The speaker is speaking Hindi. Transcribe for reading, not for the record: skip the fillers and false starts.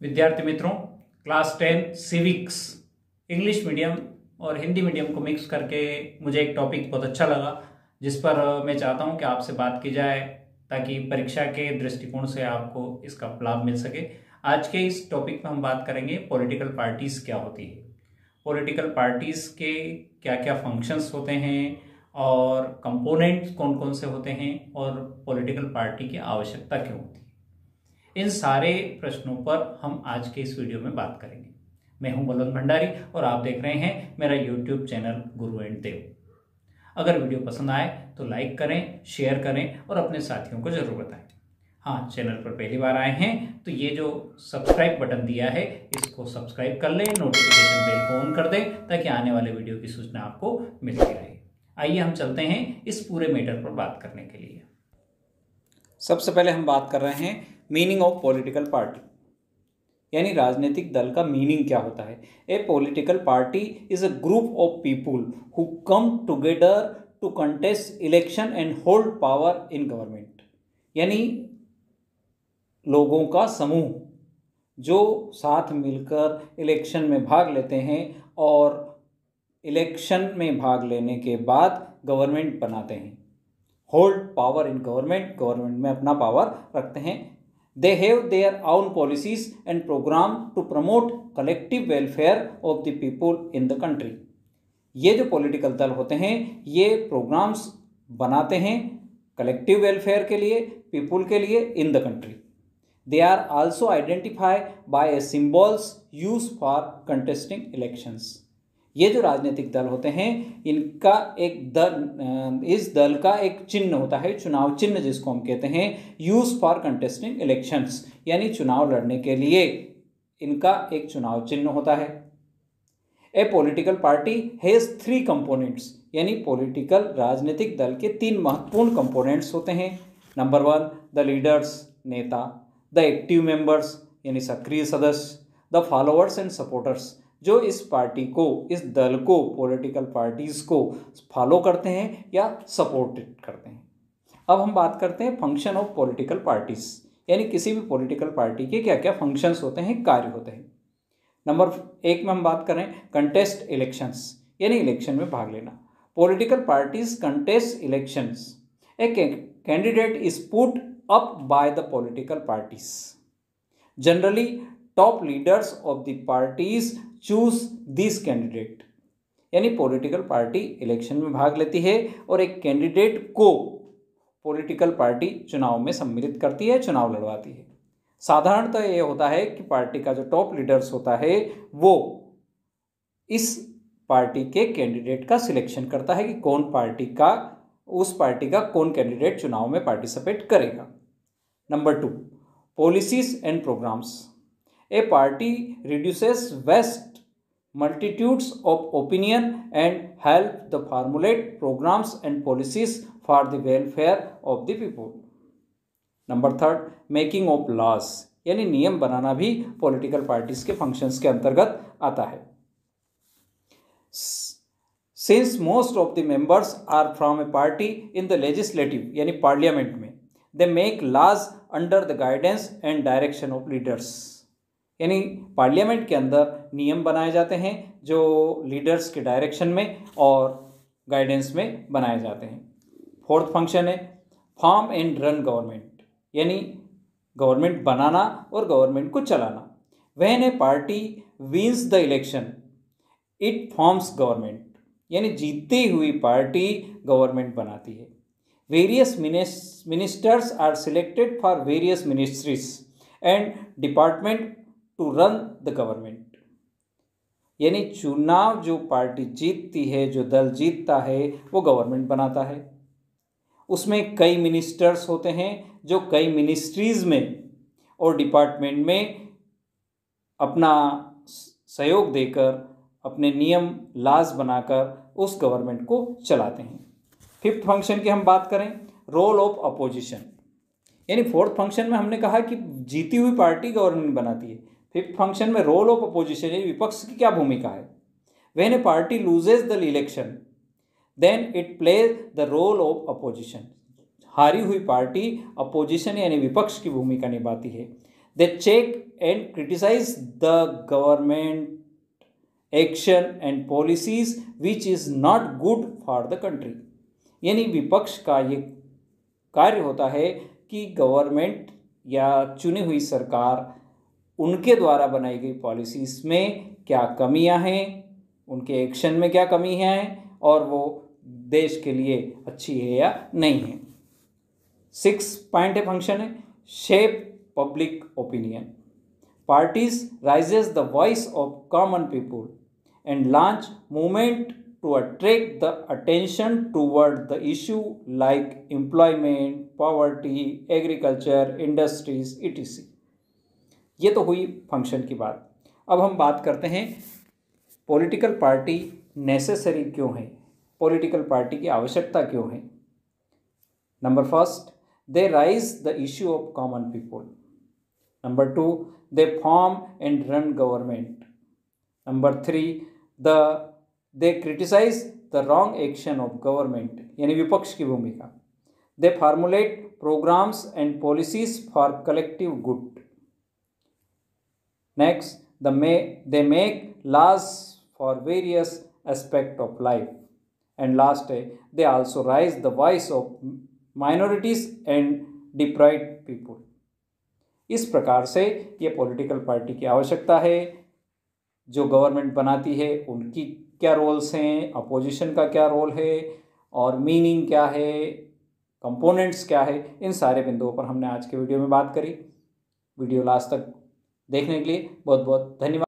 विद्यार्थी मित्रों, क्लास 10 सिविक्स इंग्लिश मीडियम और हिंदी मीडियम को मिक्स करके मुझे एक टॉपिक बहुत अच्छा लगा, जिस पर मैं चाहता हूं कि आपसे बात की जाए ताकि परीक्षा के दृष्टिकोण से आपको इसका लाभ मिल सके। आज के इस टॉपिक में हम बात करेंगे पॉलिटिकल पार्टीज क्या होती है, पॉलिटिकल पार्टीज के क्या क्या फंक्शंस होते हैं और कंपोनेंट्स कौन कौन से होते हैं और पॉलिटिकल पार्टी की आवश्यकता क्यों होती है। इन सारे प्रश्नों पर हम आज के इस वीडियो में बात करेंगे। मैं हूं बलवंत भंडारी और आप देख रहे हैं मेरा यूट्यूब चैनल गुरु एंड देव। अगर वीडियो पसंद आए तो लाइक करें, शेयर करें और अपने साथियों को जरूर बताएं। हाँ, चैनल पर पहली बार आए हैं तो ये जो सब्सक्राइब बटन दिया है इसको सब्सक्राइब कर लें, नोटिफिकेशन बेल को ऑन कर दें ताकि आने वाले वीडियो की सूचना आपको मिलती रहे। आइए हम चलते हैं इस पूरे मैटर पर बात करने के लिए। सबसे पहले हम बात कर रहे हैं मीनिंग ऑफ पॉलिटिकल पार्टी, यानी राजनीतिक दल का मीनिंग क्या होता है। A political party is a group of people who come together to contest election and hold power in government, यानी लोगों का समूह जो साथ मिलकर इलेक्शन में भाग लेते हैं और इलेक्शन में भाग लेने के बाद गवर्नमेंट बनाते हैं। Hold power in government, government में अपना पावर रखते हैं। They have their own policies and program to promote collective welfare of the people in the country. ये जो पॉलिटिकल दल होते हैं ये प्रोग्राम्स बनाते हैं कलेक्टिव वेलफेयर के लिए, पीपुल के लिए in the country. They are also identify by a symbols use for contesting elections. ये जो राजनीतिक दल होते हैं इनका एक दल, इस दल का एक चिन्ह होता है, चुनाव चिन्ह जिसको हम कहते हैं, यूज फॉर कंटेस्टिंग इलेक्शंस, यानी चुनाव लड़ने के लिए इनका एक चुनाव चिन्ह होता है। A political party has 3 components, यानी पॉलिटिकल राजनीतिक दल के 3 महत्वपूर्ण कंपोनेंट्स होते हैं। नंबर 1 द लीडर्स, नेता, द एक्टिव मेंबर्स यानी सक्रिय सदस्य, द फॉलोअर्स एंड सपोर्टर्स जो इस पार्टी को, इस दल को, पॉलिटिकल पार्टीज को फॉलो करते हैं या सपोर्ट करते हैं। अब हम बात करते हैं फंक्शन ऑफ पॉलिटिकल पार्टीज, यानी किसी भी पॉलिटिकल पार्टी के क्या क्या फंक्शंस होते हैं, कार्य होते हैं। नंबर 1 में हम बात करें कंटेस्ट इलेक्शंस, यानी इलेक्शन में भाग लेना। Political parties contest elections, a candidate is put up by the political parties. Generally top leaders of the parties choose this candidate, यानी पॉलिटिकल पार्टी इलेक्शन में भाग लेती है और एक कैंडिडेट को पॉलिटिकल पार्टी चुनाव में सम्मिलित करती है, चुनाव लड़वाती है। साधारणतः ये होता है कि पार्टी का जो टॉप लीडर्स होता है वो इस पार्टी के कैंडिडेट का सिलेक्शन करता है कि कौन पार्टी का, उस पार्टी का कौन कैंडिडेट चुनाव में पार्टिसिपेट करेगा। Number 2 policies and programmes. A party reduces vast multitudes of opinion and help the formulate programs and policies for the welfare of the people. Number 3 making of laws, यानी नियम बनाना भी पॉलिटिकल पार्टीज के फंक्शंस के अंतर्गत आता है। Since most of the members are from a party in the legislative, यानी पार्लियामेंट में, they make laws under the guidance and direction of leaders, यानी पार्लियामेंट के अंदर नियम बनाए जाते हैं जो लीडर्स के डायरेक्शन में और गाइडेंस में बनाए जाते हैं। 4th फंक्शन है फॉर्म एंड रन गवर्नमेंट, यानी गवर्नमेंट बनाना और गवर्नमेंट को चलाना। When a party wins the election it forms government, यानी जीतती हुई पार्टी गवर्नमेंट बनाती है। Various ministers are selected for various ministries and department to run the government, यानी चुनाव जो पार्टी जीतती है, जो दल जीतता है वो गवर्नमेंट बनाता है। उसमें कई मिनिस्टर्स होते हैं जो कई मिनिस्ट्रीज में और डिपार्टमेंट में अपना सहयोग देकर, अपने नियम लाज बनाकर उस गवर्नमेंट को चलाते हैं। 5th फंक्शन की हम बात करें रोल ऑफ अपोजिशन, यानी 4th फंक्शन में हमने कहा कि जीती हुई पार्टी गवर्नमेंट बनाती है। 5th फंक्शन में रोल ऑफ अपोजिशन, यानी विपक्ष की क्या भूमिका है। When a party loses the election then it plays the role of opposition, हारी हुई पार्टी अपोजिशन यानी विपक्ष की भूमिका निभाती है। They check and criticize the government action and policies which is not good for the country. यानी विपक्ष का ये कार्य होता है कि गवर्नमेंट या चुनी हुई सरकार उनके द्वारा बनाई गई पॉलिसीज़ में क्या कमियां हैं, उनके एक्शन में क्या कमी है और वो देश के लिए अच्छी है या नहीं है। 6 पॉइंट है फंक्शन है shape public opinion. Parties rises the voice of common people and launch movement to attract the attention toward the issue like employment, poverty, agriculture, industries, etc. ये तो हुई फंक्शन की बात। अब हम बात करते हैं पॉलिटिकल पार्टी नेसेसरी क्यों है, पॉलिटिकल पार्टी की आवश्यकता क्यों है। Number first, they raise the issue of common people. Number 2, they form and run government. Number 3, they criticise the wrong action of government, यानी विपक्ष की भूमिका। They formulate programmes and policies for collective good. Next, they make laws for various aspect of life. And last है, they also raise the voice of minorities and deprived people. इस प्रकार से ये पॉलिटिकल पार्टी की आवश्यकता है। जो गवर्नमेंट बनाती है उनकी क्या रोल्स हैं, अपोजिशन का क्या रोल है और मीनिंग क्या है, कंपोनेंट्स क्या है, इन सारे बिंदुओं पर हमने आज के वीडियो में बात करी। वीडियो लास्ट तक देखने के लिए बहुत बहुत धन्यवाद।